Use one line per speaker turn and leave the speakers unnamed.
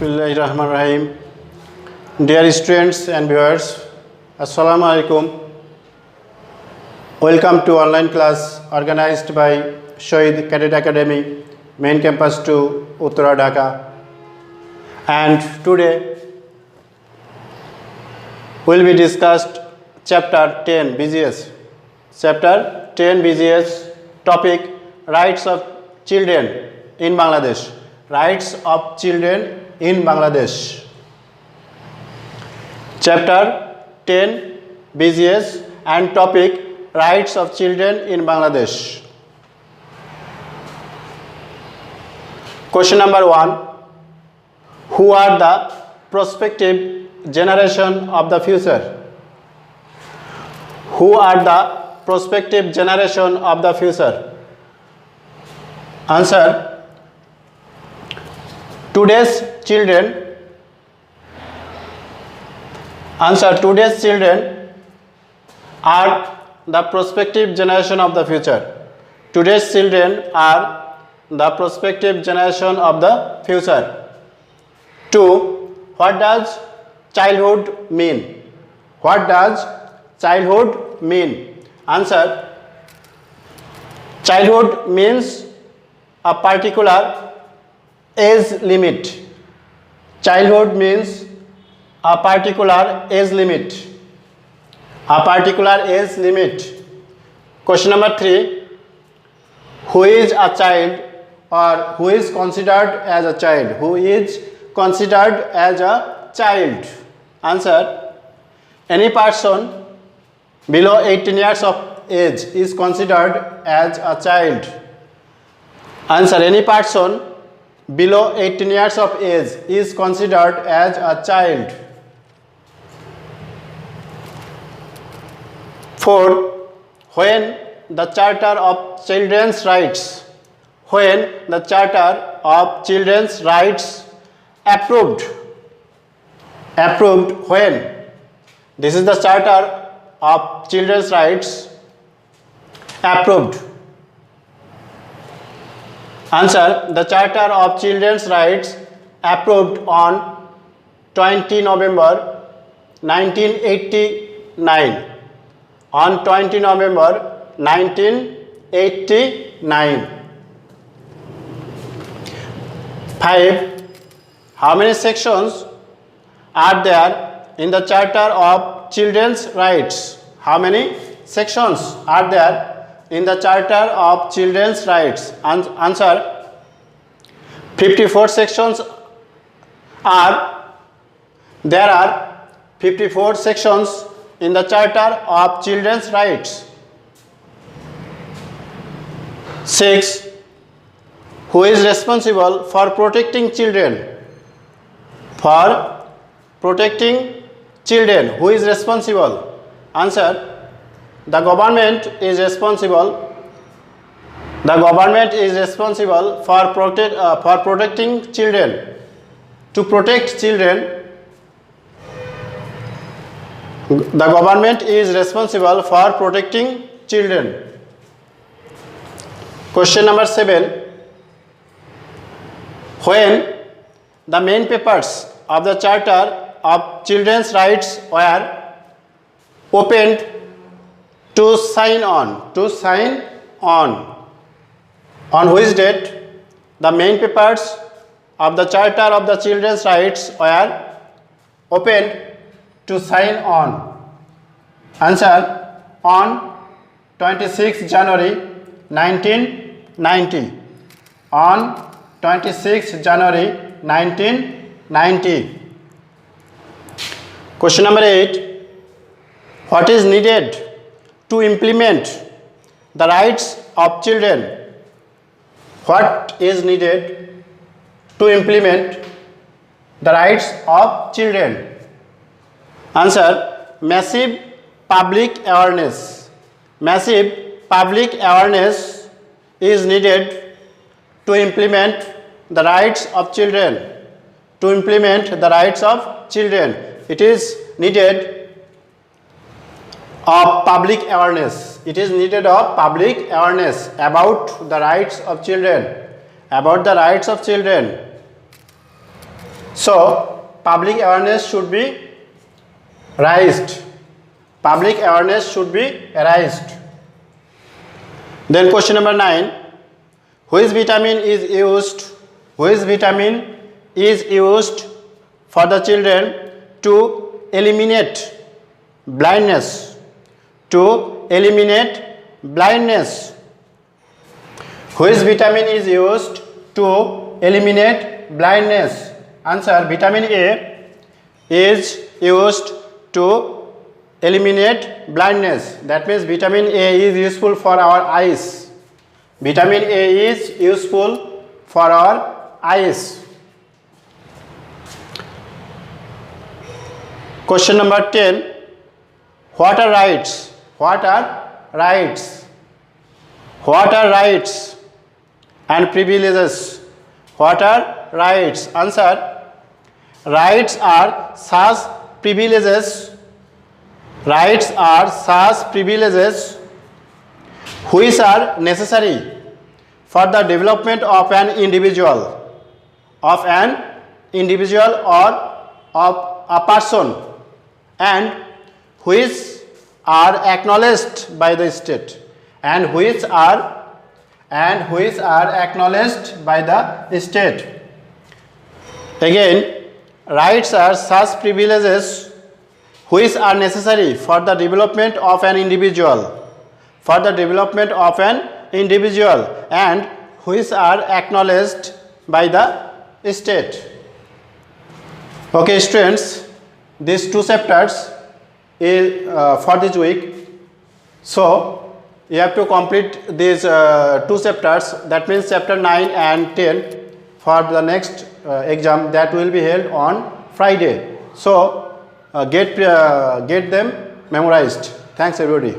Bismillahirrahmanirrahim. Dear students and viewers, Assalamu alaikum. Welcome to online class organized by Shahid Cadet Academy, main campus to Uttara Dhaka. And today will be discussed chapter 10 BGS. Chapter 10 BGS topic Rights of Children in Bangladesh. Rights of Children in Bangladesh. Chapter 10 BGS and topic Rights of Children in Bangladesh. Question number 1. Who are the prospective generation of the future? Who are the prospective generation of the future? Answer. Today's children. Answer. Today's children are the prospective generation of the future. Today's children are the prospective generation of the future. 2. What does childhood mean? What does childhood mean? Answer. Childhood means a particular age limit. Childhood means a particular age limit. A particular age limit. Question number 3. Who is a child or who is considered as a child? Who is considered as a child? Answer. Any person below 18 years of age is considered as a child. Answer. Any person below 18 years of age is considered as a child. 4. When the Charter of Children's Rights, when the Charter of Children's Rights approved when? This is the Charter of Children's Rights approved. Answer. The Charter of Children's Rights approved on 20 November 1989. On 20 November 1989. 5. How many sections are there in the Charter of Children's Rights? How many sections are there in the Charter of Children's Rights? Answer. 54 sections are. There are 54 sections in the Charter of Children's Rights. 6. Who is responsible for protecting children? For protecting children, who is responsible? Answer. The government is responsible. The government is responsible for protecting children. To protect children, the government is responsible for protecting children. Question number 7. When the main papers of the Charter of Children's Rights were opened to sign on which date the main papers of the Charter of the Children's Rights were opened to sign on? Answer. On 26 January 1990. On 26 January 1990. Question number 8. What is needed to implement the rights of children? What is needed to implement the rights of children? Answer. Massive public awareness. Massive public awareness is needed to implement the rights of children. To implement the rights of children, it is needed of public awareness. It is needed of public awareness about the rights of children. About the rights of children. So public awareness should be raised. Public awareness should be raised. Then question number 9. Which vitamin is used? Which vitamin is used for the children to eliminate blindness? To eliminate blindness. Which vitamin is used to eliminate blindness? Answer: vitamin A is used to eliminate blindness. That means vitamin A is useful for our eyes. Vitamin A is useful for our eyes. Question number 10. What are rights? What are rights? What are rights and privileges? What are rights? Answer: rights are such privileges. Rights are such privileges which are necessary for the development of an individual, or of a person, and which are acknowledged by the state, and which are acknowledged by the state. Again, rights are such privileges which are necessary for the development of an individual, and which are acknowledged by the state. Okay students, these 2 chapters is for this week. So you have to complete these 2 chapters, that means chapter 9 and 10 for the next exam that will be held on Friday. So get them memorized. Thanks everybody.